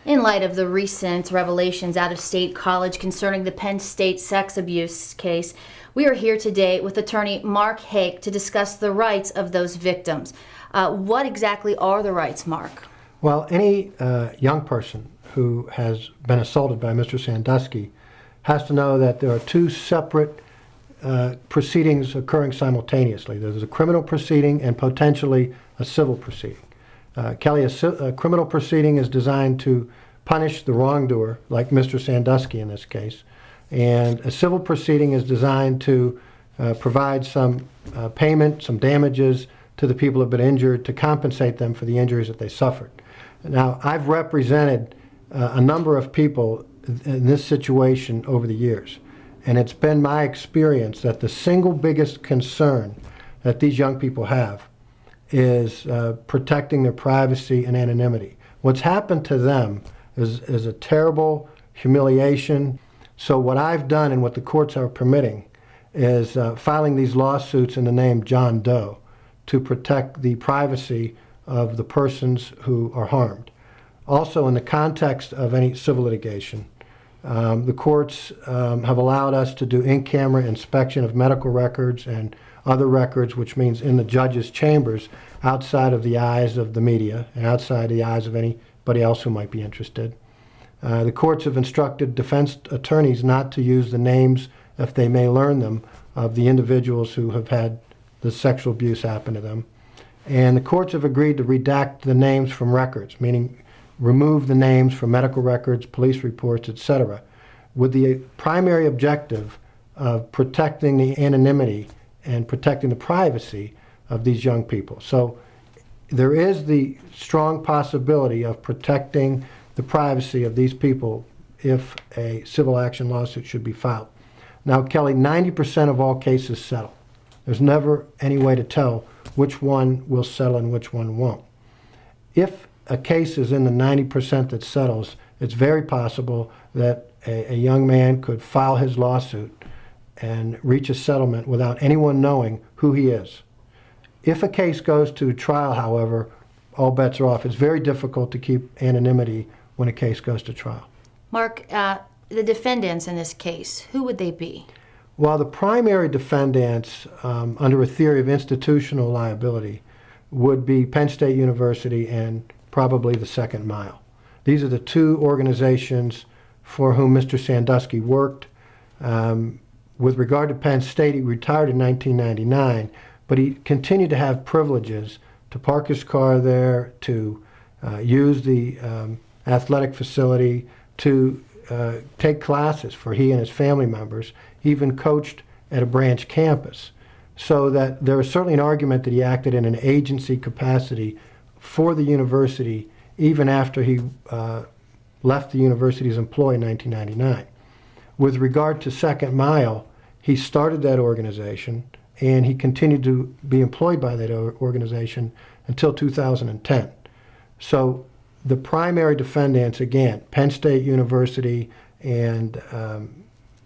In light of the recent revelations out of State College concerning the Penn State sex abuse case, we are here today with Attorney Mark Haak to discuss the rights of those victims. What exactly are the rights, Mark? Well, any young person who has been assaulted by Mr. Sandusky has to know that there are two separate proceedings occurring simultaneously. There's a criminal proceeding and potentially a civil proceeding. Kelli, a criminal proceeding is designed to punish the wrongdoer, like Mr. Sandusky in this case, and a civil proceeding is designed to provide some payment, some damages to the people who have been injured to compensate them for the injuries that they suffered. Now, I've represented a number of people in this situation over the years, and it's been my experience that the single biggest concern that these young people have is protecting their privacy and anonymity. What's happened to them is a terrible humiliation. So what I've done and what the courts are permitting is filing these lawsuits in the name John Doe to protect the privacy of the persons who are harmed. Also, in the context of any civil litigation, the courts have allowed us to do in-camera inspection of medical records and other records, which means in the judge's chambers, outside of the eyes of the media and outside the eyes of anybody else who might be interested. The courts have instructed defense attorneys not to use the names, if they may learn them, of the individuals who have had the sexual abuse happen to them. And the courts have agreed to redact the names from records, meaning remove the names from medical records, police reports, etc., with the primary objective of protecting the anonymity and protecting the privacy of these young people. So there is the strong possibility of protecting the privacy of these people if a civil action lawsuit should be filed. Now, Kelli, 90% of all cases settle. There's never any way to tell which one will settle and which one won't. If a case is in the 90% that settles, it's very possible that a young man could file his lawsuit and reach a settlement without anyone knowing who he is. If a case goes to trial, however, all bets are off. It's very difficult to keep anonymity when a case goes to trial. Mark, the defendants in this case, who would they be? Well, the primary defendants under a theory of institutional liability would be Penn State University and probably the Second Mile. These are the two organizations for whom Mr. Sandusky worked. With regard to Penn State, he retired in 1999, but he continued to have privileges to park his car there, to use the athletic facility, to take classes for he and his family members. He even coached at a branch campus. So that there is certainly an argument that he acted in an agency capacity for the university even after he left the university's employ in 1999. With regard to Second Mile, he started that organization and he continued to be employed by that organization until 2010. So the primary defendants, again, Penn State University and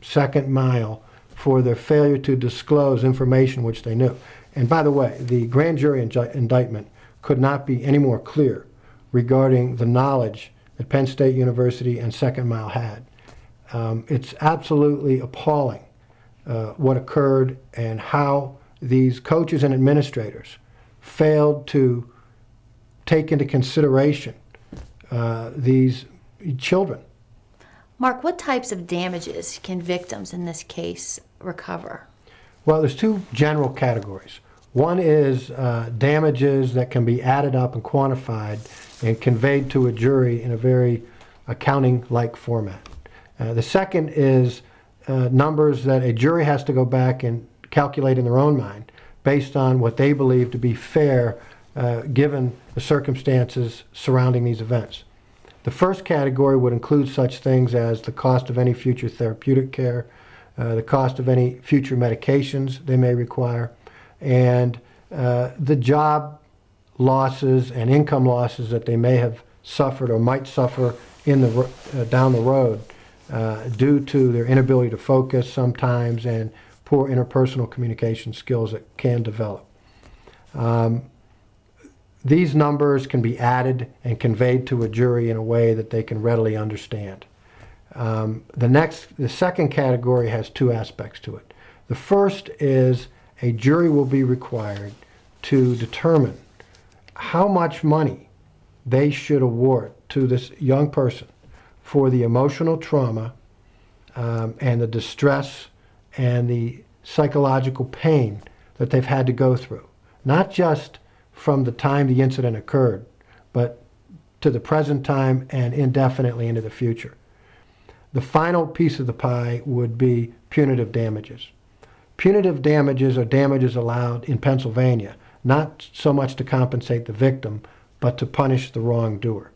Second Mile, for their failure to disclose information which they knew. And by the way, the grand jury indictment could not be any more clear regarding the knowledge that Penn State University and Second Mile had. It's absolutely appalling what occurred and how these coaches and administrators failed to take into consideration these children. Mark, what types of damages can victims in this case recover? Well, there's two general categories. One is damages that can be added up and quantified and conveyed to a jury in a very accounting-like format. The second is numbers that a jury has to go back and calculate in their own mind based on what they believe to be fair given the circumstances surrounding these events. The first category would include such things as the cost of any future therapeutic care, the cost of any future medications they may require, and the job losses and income losses that they may have suffered or might suffer in down the road due to their inability to focus sometimes and poor interpersonal communication skills that can develop. these numbers can be added and conveyed to a jury in a way that they can readily understand. The second category has two aspects to it. The first is a jury will be required to determine how much money they should award to this young person for the emotional trauma and the distress and the psychological pain that they've had to go through. Not just from the time the incident occurred, but to the present time and indefinitely into the future. The final piece of the pie would be punitive damages. Punitive damages are damages allowed in Pennsylvania, not so much to compensate the victim, but to punish the wrongdoer.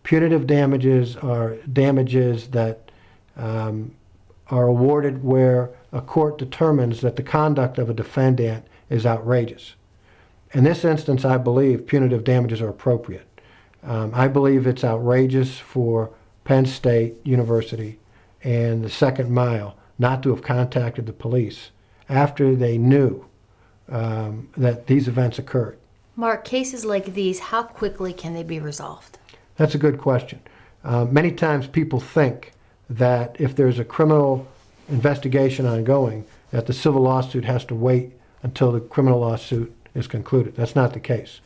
Punitive damages are damages that are awarded where a court determines that the conduct of a defendant is outrageous. In this instance, I believe punitive damages are appropriate. I believe it's outrageous for Penn State University and the Second Mile not to have contacted the police after they knew that these events occurred. Mark, cases like these, how quickly can they be resolved? That's a good question. Many times people think that if there's a criminal investigation ongoing, that the civil lawsuit has to wait until the criminal lawsuit is concluded. That's not the case.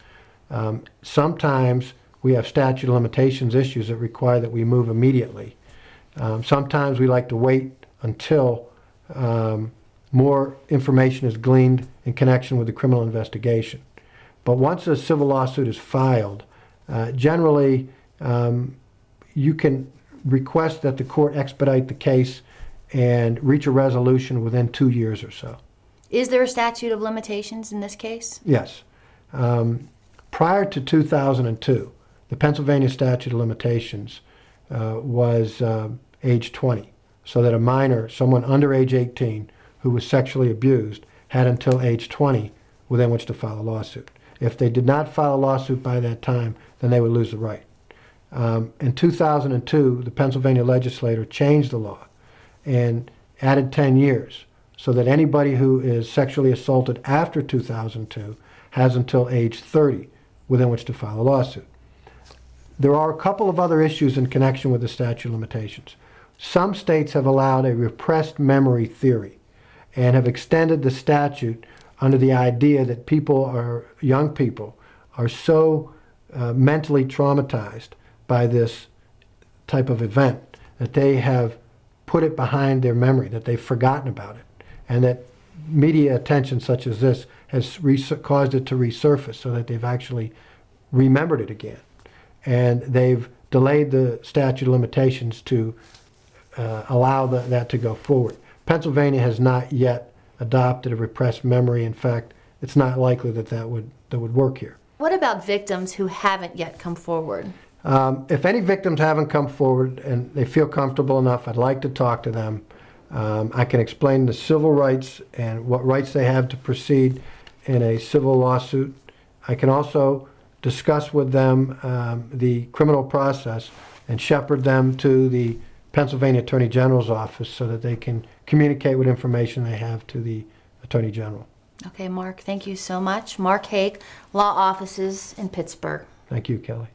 Sometimes we have statute of limitations issues that require that we move immediately. Sometimes we like to wait until more information is gleaned in connection with the criminal investigation. But once a civil lawsuit is filed, generally you can request that the court expedite the case and reach a resolution within 2 years or so. Is there a statute of limitations in this case? Yes. Prior to 2002, the Pennsylvania statute of limitations was age 20, so that a minor, someone under age 18 who was sexually abused, had until age 20 within which to file a lawsuit. If they did not file a lawsuit by that time, then they would lose the right. In 2002, the Pennsylvania legislature changed the law and added 10 years so that anybody who is sexually assaulted after 2002 has until age 30 within which to file a lawsuit. There are a couple of other issues in connection with the statute of limitations. Some states have allowed a repressed memory theory and have extended the statute under the idea that young people are so mentally traumatized by this type of event that they have put it behind their memory, that they've forgotten about it, and that media attention such as this has caused it to resurface so that they've actually remembered it again. And they've delayed the statute of limitations to allow that to go forward. Pennsylvania has not yet adopted a repressed memory. In fact, it's not likely that would work here. What about victims who haven't yet come forward? If any victims haven't come forward and they feel comfortable enough, I'd like to talk to them. I can explain the civil rights and what rights they have to proceed in a civil lawsuit. I can also discuss with them the criminal process and shepherd them to the Pennsylvania Attorney General's office so that they can communicate what information they have to the Attorney General. Okay, Mark, thank you so much. Mark Haak, Law Offices in Pittsburgh. Thank you, Kelly.